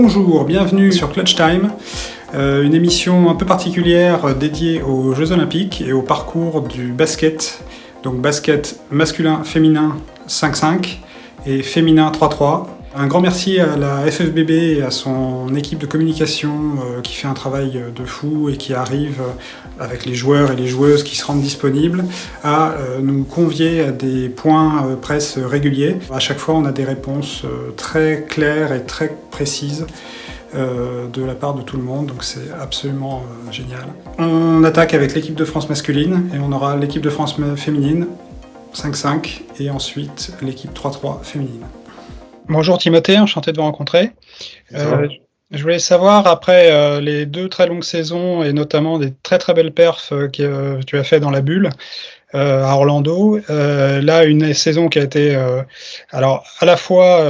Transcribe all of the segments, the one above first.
Bonjour, bienvenue sur Clutch Time, une émission un peu particulière dédiée aux Jeux Olympiques et au parcours du basket. Donc basket masculin, féminin 5-5 et féminin 3-3. Un grand merci à la FFBB et à son équipe de communication qui fait un travail de fou et qui arrive avec les joueurs et les joueuses qui se rendent disponibles à nous convier à des points presse réguliers. À chaque fois, on a des réponses très claires et très précises de la part de tout le monde, donc c'est absolument génial. On attaque avec l'équipe de France masculine et on aura l'équipe de France féminine 5-5 et ensuite l'équipe 3-3 féminine. Bonjour Timothée, enchanté de vous rencontrer. Je voulais savoir, après les 2 très longues saisons et notamment des très très belles perfs que tu as fait dans la bulle à Orlando, là une saison qui a été alors à la fois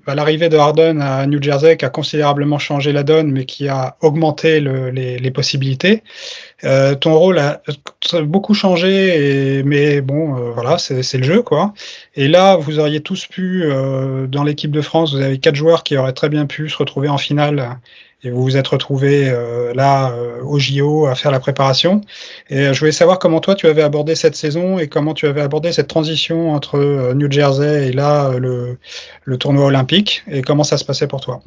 à l'arrivée de Harden à New Jersey qui a considérablement changé la donne mais qui a augmenté les possibilités. Ton rôle a beaucoup changé, mais bon, voilà, c'est le jeu, quoi. Et là, vous auriez tous pu, dans l'équipe de France, vous avez 4 joueurs qui auraient très bien pu se retrouver en finale, et vous vous êtes retrouvés au JO à faire la préparation. Et je voulais savoir comment toi, tu avais abordé cette saison et comment tu avais abordé cette transition entre New Jersey et là, le tournoi olympique, et comment ça se passait pour toi.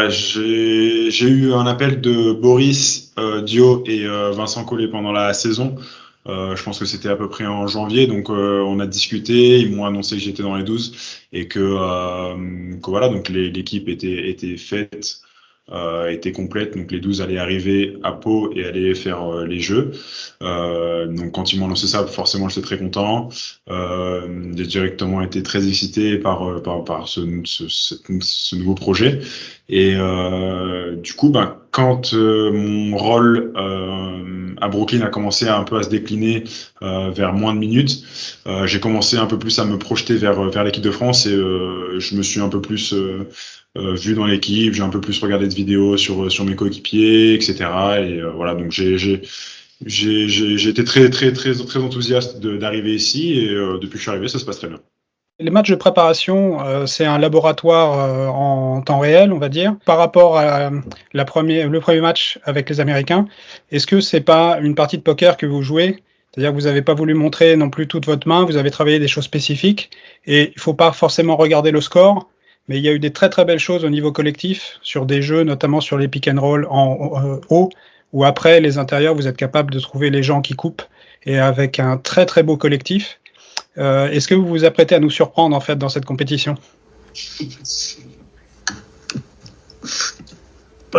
J'ai eu un appel de Boris Dio et Vincent Collet pendant la saison. Je pense que c'était à peu près en janvier, donc on a discuté. Ils m'ont annoncé que j'étais dans les 12 et que voilà, donc l'équipe était faite, était complète, donc les 12 allaient arriver à Pau et allaient faire les Jeux. Donc quand ils m'ont annoncé ça, forcément j'étais très content. J'ai directement été très excité par ce nouveau projet. Et du coup, quand mon rôle à Brooklyn a commencé un peu à se décliner vers moins de minutes, j'ai commencé un peu plus à me projeter vers l'équipe de France et je me suis un peu plus vu dans l'équipe, j'ai un peu plus regardé de vidéos sur mes coéquipiers, etc. Et voilà, donc j'ai été très très très très enthousiaste d'arriver ici et depuis que je suis arrivé, ça se passe très bien. Les matchs de préparation, c'est un laboratoire en temps réel, on va dire. Par rapport à le premier match avec les Américains, est-ce que c'est pas une partie de poker que vous jouez? C'est-à-dire que vous n'avez pas voulu montrer non plus toute votre main, vous avez travaillé des choses spécifiques et il ne faut pas forcément regarder le score, mais il y a eu des très très belles choses au niveau collectif sur des jeux, notamment sur les pick and roll en haut, où après les intérieurs, vous êtes capable de trouver les gens qui coupent et avec un très très beau collectif. Est-ce que vous vous apprêtez à nous surprendre en fait dans cette compétition?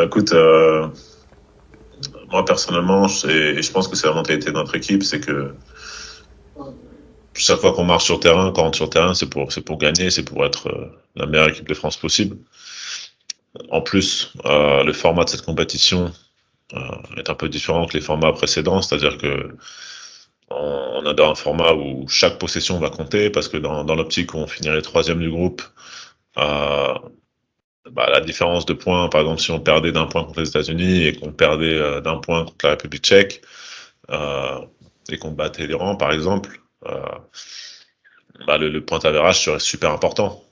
Écoute, moi personnellement, je pense que c'est la mentalité de notre équipe, c'est que chaque fois qu'on marche sur terrain, quand on rentre sur terrain, c'est pour gagner, c'est pour être la meilleure équipe de France possible. En plus, le format de cette compétition est un peu différent que les formats précédents, c'est-à-dire que on a un format où chaque possession va compter parce que dans l'optique où on finirait 3e du groupe, la différence de points, par exemple si on perdait d'1 point contre les États-Unis et qu'on perdait d'1 point contre la République tchèque et qu'on battait l'Iran par exemple, le point d'avérage serait super important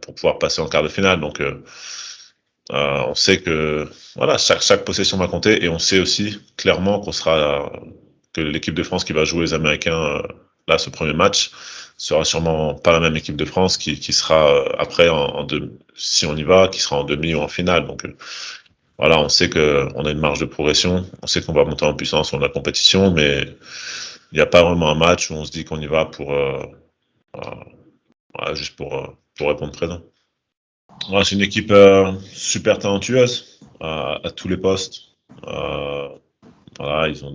pour pouvoir passer en quart de finale. Donc on sait que voilà, chaque possession va compter et on sait aussi clairement que l'équipe de France qui va jouer les Américains là ce premier match sera sûrement pas la même équipe de France qui sera après si on y va, qui sera en demi ou en finale. Donc voilà, on sait que on a une marge de progression, on sait qu'on va monter en puissance sur la compétition, mais il n'y a pas vraiment un match où on se dit qu'on y va juste pour répondre présent. Ouais, c'est une équipe super talentueuse à tous les postes. Voilà, ils ont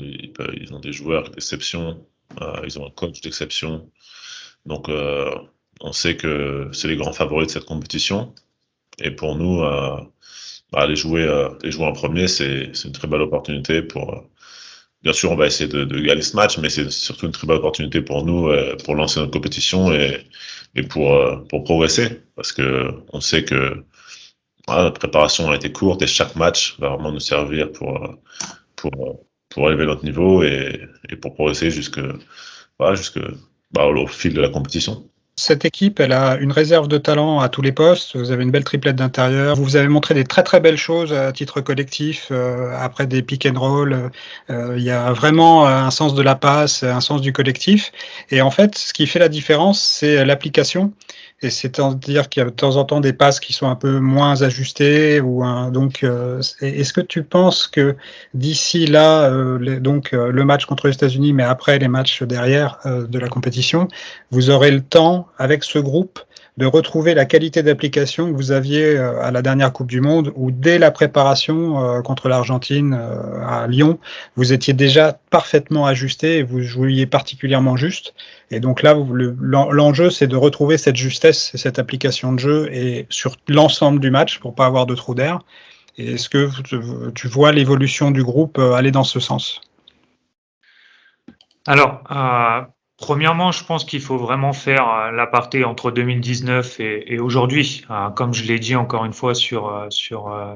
des joueurs d'exception, ils ont un coach d'exception. Donc, on sait que c'est les grands favoris de cette compétition. Et pour nous, les jouer en premier, c'est une très belle opportunité pour. Bien sûr, on va essayer de gagner ce match, mais c'est surtout une très belle opportunité pour nous, pour lancer notre compétition et pour progresser, parce que on sait que notre préparation a été courte et chaque match va vraiment nous servir pour élever notre niveau et pour progresser au fil de la compétition. Cette équipe, elle a une réserve de talent à tous les postes. Vous avez une belle triplette d'intérieur. Vous avez montré des très très belles choses à titre collectif après des pick and roll. Il y a vraiment un sens de la passe, un sens du collectif. Et en fait, ce qui fait la différence, c'est l'application. Et c'est-à-dire qu'il y a de temps en temps des passes qui sont un peu moins ajustées. Est-ce que tu penses que d'ici là, le match contre les États-Unis, mais après les matchs derrière de la compétition, vous aurez le temps, avec ce groupe, de retrouver la qualité d'application que vous aviez à la dernière Coupe du Monde, où dès la préparation contre l'Argentine à Lyon, vous étiez déjà parfaitement ajusté et vous jouiez particulièrement juste. Et donc là, l'enjeu, c'est de retrouver cette justesse et cette application de jeu et sur l'ensemble du match pour pas avoir de trou d'air. Et est-ce que tu vois l'évolution du groupe aller dans ce sens? Alors, premièrement, je pense qu'il faut vraiment faire l'aparté entre 2019 et aujourd'hui. Comme je l'ai dit encore une fois sur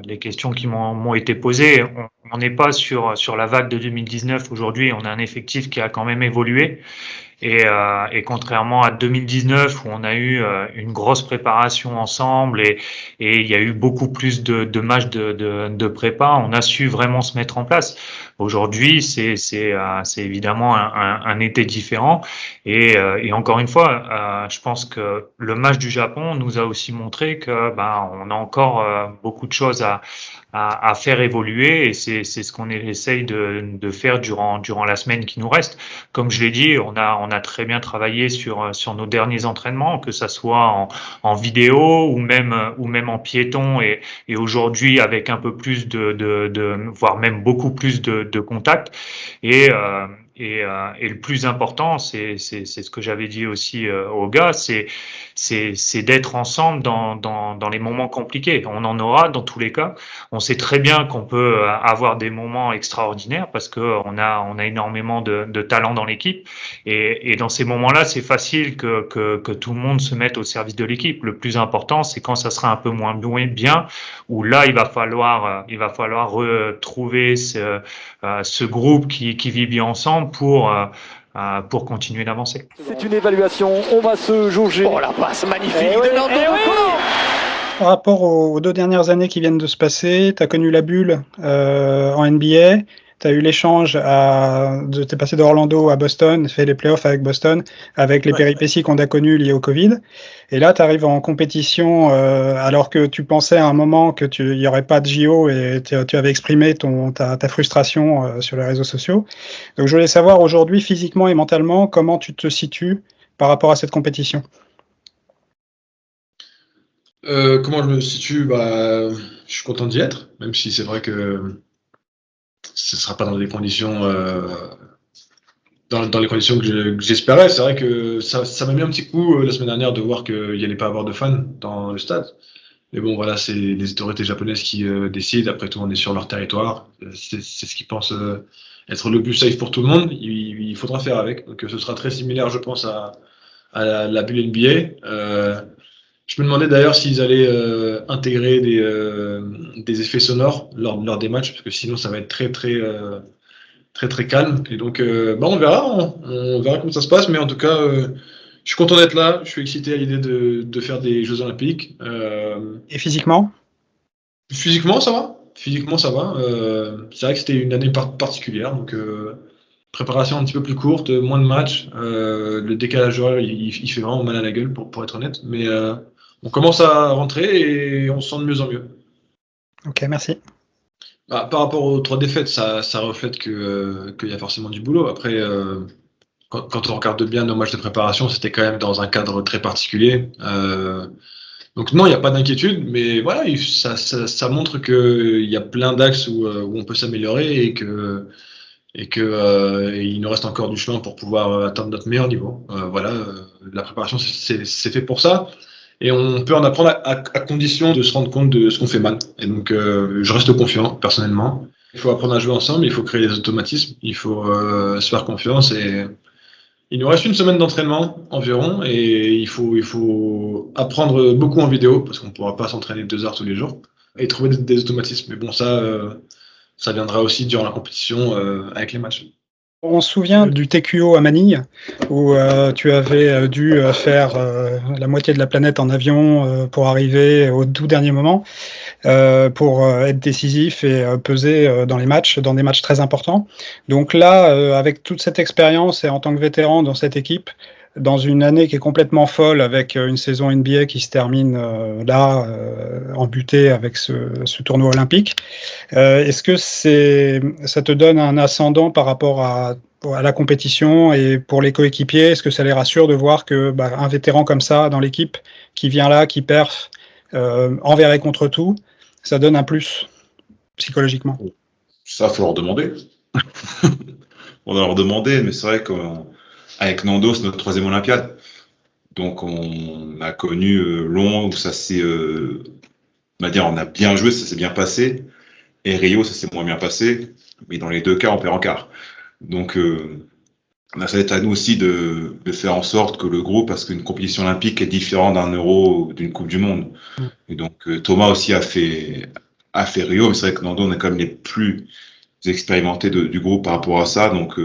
les questions qui m'ont été posées, on n'est pas sur la vague de 2019 aujourd'hui. On a un effectif qui a quand même évolué. Et contrairement à 2019 où on a eu une grosse préparation ensemble et il y a eu beaucoup plus de matchs de prépa, on a su vraiment se mettre en place. Aujourd'hui, c'est évidemment un été différent et encore une fois, je pense que le match du Japon nous a aussi montré que on a encore beaucoup de choses à faire évoluer et c'est ce qu'on essaye de faire durant la semaine qui nous reste. Comme je l'ai dit, on a très bien travaillé sur nos derniers entraînements, que ça soit en vidéo ou même en piéton et aujourd'hui avec un peu plus voire même beaucoup plus de contact et le plus important, c'est ce que j'avais dit aussi aux gars, c'est d'être ensemble dans les moments compliqués. On en aura dans tous les cas. On sait très bien qu'on peut avoir des moments extraordinaires parce que on a énormément de talent dans l'équipe et dans ces moments-là, c'est facile que tout le monde se mette au service de l'équipe. Le plus important, c'est quand ça sera un peu moins bien, où là il va falloir retrouver ce groupe qui vit bien ensemble pour continuer d'avancer. C'est une évaluation, on va se jauger. Oh la passe magnifique de Nando Coco. Par rapport aux 2 dernières années qui viennent de se passer, tu as connu la bulle en NBA, tu as eu l'échange t'es passé d'Orlando à Boston, fait les playoffs avec Boston, avec les péripéties qu'on a connues liées au Covid. Et là, tu arrives en compétition alors que tu pensais à un moment que il y aurait pas de JO et tu avais exprimé ta frustration sur les réseaux sociaux. Donc je voulais savoir aujourd'hui, physiquement et mentalement, comment tu te situes par rapport à cette compétition. Comment je me situe? Je suis content d'y être, même si c'est vrai que ce ne sera pas dans des conditions, dans les conditions que j'espérais. C'est vrai que ça m'a mis un petit coup la semaine dernière de voir qu'il n'y allait pas avoir de fans dans le stade. Mais bon, voilà, c'est les autorités japonaises qui décident. Après tout, on est sur leur territoire. C'est ce qu'ils pensent être le plus safe pour tout le monde. Il faudra faire avec. Donc ce sera très similaire, je pense, à la bulle NBA. Je me demandais d'ailleurs s'ils allaient intégrer des effets sonores lors des matchs, parce que sinon ça va être très calme. Et donc, on verra, on verra comment ça se passe. Mais en tout cas, je suis content d'être là. Je suis excité à l'idée de faire des Jeux Olympiques. Et physiquement? Physiquement, ça va. C'est vrai que c'était une année particulière, donc préparation un petit peu plus courte, moins de matchs. Le décalage horaire, il fait vraiment mal à la gueule, pour être honnête. Mais on commence à rentrer et on se sent de mieux en mieux. Ok, merci. Par rapport aux 3 défaites, ça reflète qu'il y a forcément du boulot. Après, quand on regarde bien nos matchs de préparation, c'était quand même dans un cadre très particulier. Donc non, il n'y a pas d'inquiétude, mais voilà, ça montre qu'il y a plein d'axes où on peut s'améliorer et il nous reste encore du chemin pour pouvoir atteindre notre meilleur niveau. La préparation, c'est fait pour ça. Et on peut en apprendre à condition de se rendre compte de ce qu'on fait mal. Et donc, je reste confiant, personnellement. Il faut apprendre à jouer ensemble, il faut créer des automatismes, il faut se faire confiance. Et il nous reste une semaine d'entraînement environ, et il faut apprendre beaucoup en vidéo, parce qu'on ne pourra pas s'entraîner 2 heures tous les jours, et trouver des automatismes. Mais bon, ça viendra aussi durant la compétition avec les matchs. On se souvient du TQO à Manille, où tu avais dû faire la moitié de la planète en avion pour arriver au tout dernier moment, pour être décisif et peser dans des matchs très importants. Donc là, avec toute cette expérience et en tant que vétéran dans cette équipe, dans une année qui est complètement folle, avec une saison NBA qui se termine en butée avec ce tournoi olympique, est-ce que ça te donne un ascendant par rapport à la compétition et pour les coéquipiers? Est-ce que ça les rassure de voir que un vétéran comme ça dans l'équipe qui vient là, qui perf envers et contre tout, ça donne un plus psychologiquement? Ça, faut leur demander. On va leur demander, mais c'est vrai qu'avec Nando, c'est notre 3e Olympiade. Donc, on a connu Londres où ça s'est, on a bien joué, ça s'est bien passé. Et Rio, ça s'est moins bien passé. Mais dans les 2 cas, on perd en quart. Donc, ça va être à nous aussi de faire en sorte que le groupe, parce qu'une compétition olympique est différente d'un Euro ou d'une Coupe du Monde. Et donc, Thomas aussi a fait Rio, mais c'est vrai que Nando, on est quand même les plus expérimentés du groupe par rapport à ça. Donc,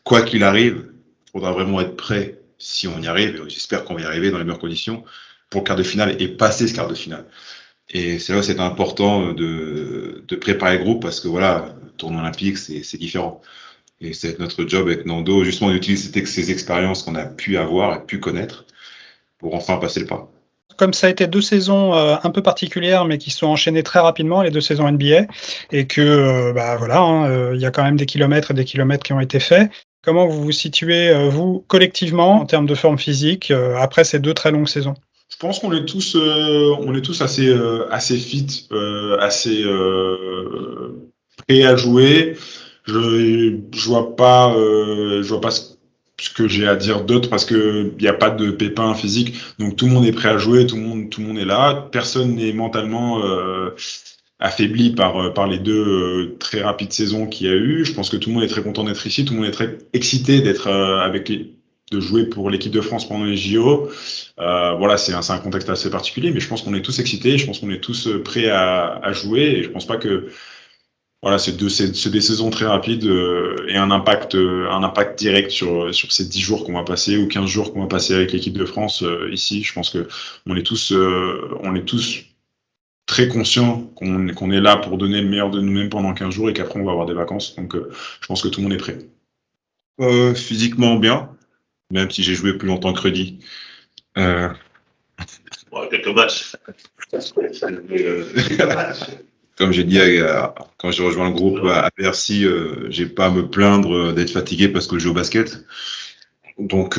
quoi qu'il arrive, il faudra vraiment être prêt si on y arrive. Et j'espère qu'on va y arriver dans les meilleures conditions pour le quart de finale et passer ce quart de finale. Et c'est là où c'est important de préparer le groupe parce que voilà, le tournoi olympique, c'est différent. Et c'est notre job avec Nando, justement, d'utiliser ces expériences qu'on a pu avoir et pu connaître pour enfin passer le pas. Comme ça a été 2 saisons un peu particulières, mais qui sont enchaînées très rapidement, les 2 saisons NBA, et que il y a quand même des kilomètres et des kilomètres qui ont été faits. Comment vous vous situez, vous, collectivement, en termes de forme physique, après ces 2 très longues saisons? Je pense qu'on est tous assez fit, assez prêts à jouer. Je vois pas ce que j'ai à dire d'autre parce que il y a pas de pépin physique. Donc tout le monde est prêt à jouer, tout le monde est là. Personne n'est mentalement affaibli par les 2 très rapides saisons qu'il y a eu. Je pense que tout le monde est très content d'être ici, tout le monde est très excité d'être de jouer pour l'équipe de France pendant les JO. C'est un contexte assez particulier, mais je pense qu'on est tous excités, je pense qu'on est tous prêts à jouer, et je pense pas que c'est des saisons très rapides et un impact direct sur ces 10 jours qu'on va passer ou 15 jours qu'on va passer avec l'équipe de France ici. Je pense que on est tous très conscients qu'on est là pour donner le meilleur de nous-mêmes pendant 15 jours et qu'après on va avoir des vacances. Donc je pense que tout le monde est prêt. Physiquement bien, même si j'ai joué plus longtemps que Rudy. Quelques matchs. Comme j'ai dit quand j'ai rejoint le groupe à Bercy, j'ai pas à me plaindre d'être fatigué parce que je joue au basket. Donc,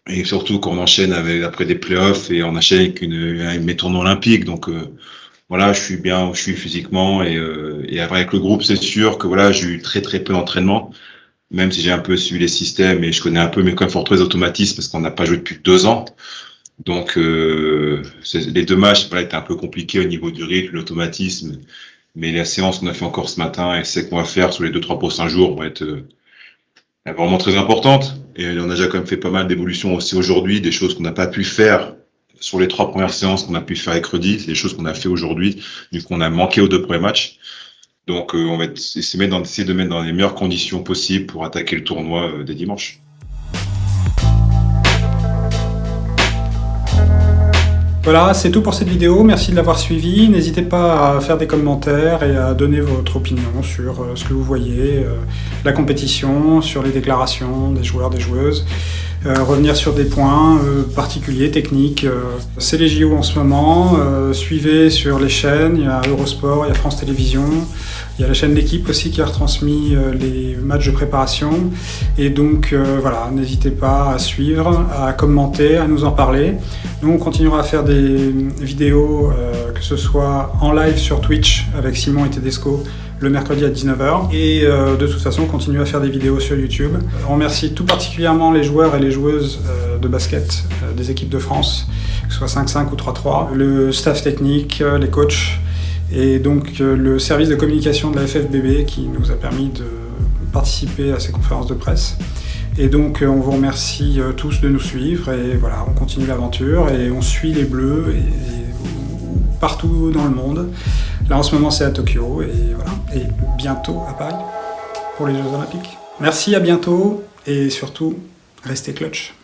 et surtout quand on enchaîne après des playoffs et on enchaîne avec mes tournois olympiques. Donc je suis bien, je suis physiquement et avec le groupe, c'est sûr que j'ai eu très très peu d'entraînement. Même si j'ai un peu suivi les systèmes et je connais un peu, mais quand même, faut retrouver les automatismes parce qu'on n'a pas joué depuis 2 ans. Donc, les 2 matchs, étaient un peu compliqués au niveau du rythme, l'automatisme. Mais la séance qu'on a fait encore ce matin et celle qu'on va faire sur les 2-3 prochains jours vont être vraiment très importantes. Et on a déjà quand même fait pas mal d'évolutions aussi aujourd'hui, des choses qu'on n'a pas pu faire sur les 3 premières séances qu'on a pu faire avec Rudy. C'est des choses qu'on a fait aujourd'hui, vu qu'on a manqué aux 2 premiers matchs. Donc, on va essayer de mettre dans les meilleures conditions possibles pour attaquer le tournoi dès dimanche. Voilà, c'est tout pour cette vidéo. Merci de l'avoir suivi. N'hésitez pas à faire des commentaires et à donner votre opinion sur ce que vous voyez, la compétition, sur les déclarations des joueurs, des joueuses. Revenir sur des points particuliers, techniques. C'est les JO en ce moment. Suivez sur les chaînes. Il y a Eurosport, il y a France Télévisions. Il y a la chaîne L'équipe aussi qui a retransmis les matchs de préparation. Et donc n'hésitez pas à suivre, à commenter, à nous en parler. Nous, on continuera à faire des vidéos, que ce soit en live sur Twitch avec Simon et Tedesco le mercredi à 19h. Et de toute façon, on continue à faire des vidéos sur YouTube. On remercie tout particulièrement les joueurs et les joueuses de basket des équipes de France, que ce soit 5-5 ou 3-3, le staff technique, les coachs, et donc le service de communication de la FFBB qui nous a permis de participer à ces conférences de presse. Et donc on vous remercie tous de nous suivre et voilà, on continue l'aventure et on suit les Bleus et partout dans le monde. Là en ce moment c'est à Tokyo et voilà, et bientôt à Paris pour les Jeux Olympiques. Merci, à bientôt et surtout, restez clutch.